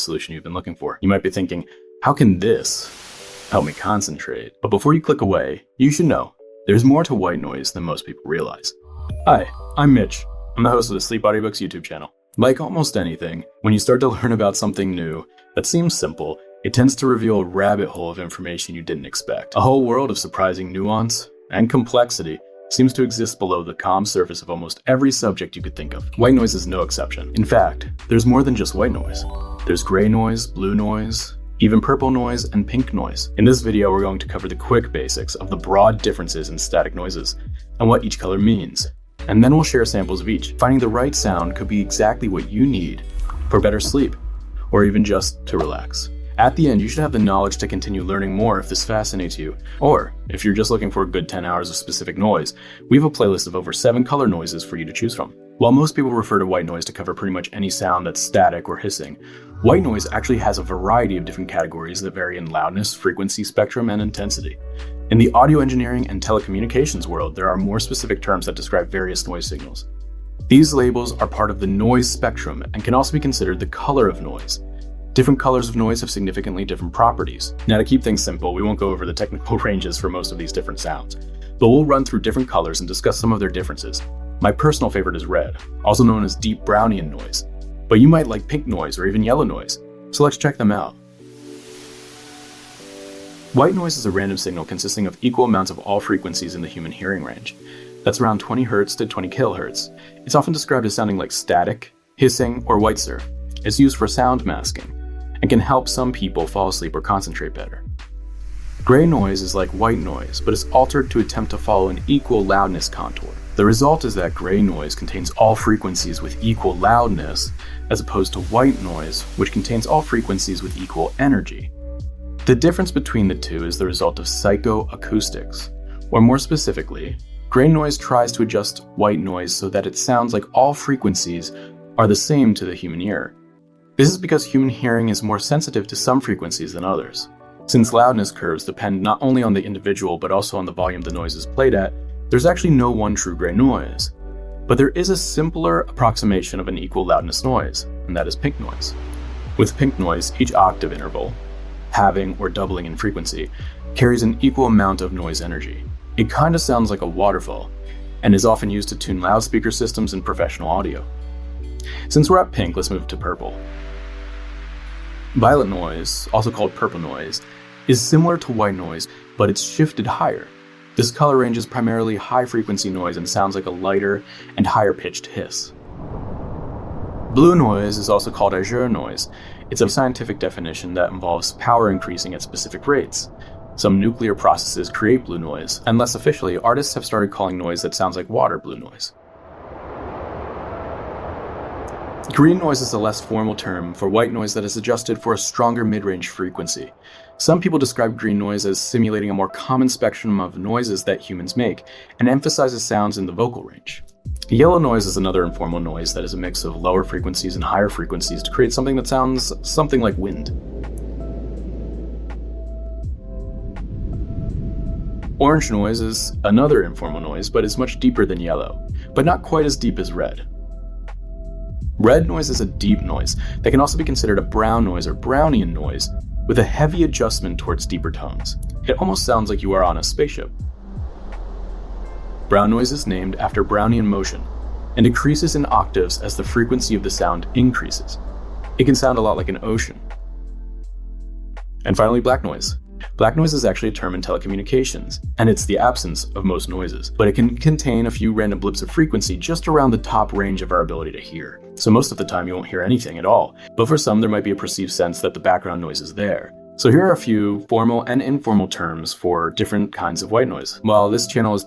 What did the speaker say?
solution you've been looking for. You might be thinking, how can this help me concentrate? But before you click away, you should know there's more to white noise than most people realize. Hi, I'm Mitch. I'm the host of the Sleep Audiobooks YouTube channel. Like almost anything, when you start to learn about something new that seems simple, it tends to reveal a rabbit hole of information you didn't expect. A whole world of surprising nuance and complexity seems to exist below the calm surface of almost every subject you could think of. White noise is no exception. In fact, there's more than just white noise. There's gray noise, blue noise, even purple noise, and pink noise. In this video, we're going to cover the quick basics of the broad differences in static noises and what each color means. And then we'll share samples of each. Finding the right sound could be exactly what you need for better sleep, or even just to relax. At the end, you should have the knowledge to continue learning more if this fascinates you. Or, if you're just looking for a good 10 hours of specific noise, we have a playlist of over 7 color noises for you to choose from. While most people refer to white noise to cover pretty much any sound that's static or hissing, white noise actually has a variety of different categories that vary in loudness, frequency, spectrum, and intensity. In the audio engineering and telecommunications world, there are more specific terms that describe various noise signals. These labels are part of the noise spectrum and can also be considered the color of noise. Different colors of noise have significantly different properties. Now, to keep things simple, we won't go over the technical ranges for most of these different sounds, but we'll run through different colors and discuss some of their differences. My personal favorite is red, also known as deep Brownian noise, but you might like pink noise or even yellow noise, so let's check them out. White noise is a random signal consisting of equal amounts of all frequencies in the human hearing range. That's around 20 Hz to 20 kHz. It's often described as sounding like static, hissing, or white surf. It's used for sound masking and can help some people fall asleep or concentrate better. Gray noise is like white noise, but is altered to attempt to follow an equal loudness contour. The result is that gray noise contains all frequencies with equal loudness, as opposed to white noise, which contains all frequencies with equal energy. The difference between the two is the result of psychoacoustics, or more specifically, gray noise tries to adjust white noise so that it sounds like all frequencies are the same to the human ear. This is because human hearing is more sensitive to some frequencies than others. Since loudness curves depend not only on the individual but also on the volume the noise is played at, there's actually no one true gray noise. But there is a simpler approximation of an equal loudness noise, and that is pink noise. With pink noise, each octave interval, halving or doubling in frequency, carries an equal amount of noise energy. It kind of sounds like a waterfall, and is often used to tune loudspeaker systems and professional audio. Since we're at pink, let's move to purple. Violet noise, also called purple noise, is similar to white noise, but it's shifted higher. This color range is primarily high-frequency noise and sounds like a lighter and higher-pitched hiss. Blue noise is also called azure noise. It's a scientific definition that involves power increasing at specific rates. Some nuclear processes create blue noise, and less officially, artists have started calling noise that sounds like water blue noise. Green noise is a less formal term for white noise that is adjusted for a stronger mid-range frequency. Some people describe green noise as simulating a more common spectrum of noises that humans make, and emphasizes sounds in the vocal range. Yellow noise is another informal noise that is a mix of lower frequencies and higher frequencies to create something that sounds something like wind. Orange noise is another informal noise, but is much deeper than yellow, but not quite as deep as red. Red noise is a deep noise that can also be considered a brown noise or Brownian noise with a heavy adjustment towards deeper tones. It almost sounds like you are on a spaceship. Brown noise is named after Brownian motion and decreases in octaves as the frequency of the sound increases. It can sound a lot like an ocean. And finally, black noise. Black noise is actually a term in telecommunications, and it's the absence of most noises, but it can contain a few random blips of frequency just around the top range of our ability to hear. So most of the time you won't hear anything at all, but for some there might be a perceived sense that the background noise is there. So here are a few formal and informal terms for different kinds of white noise. While this channel is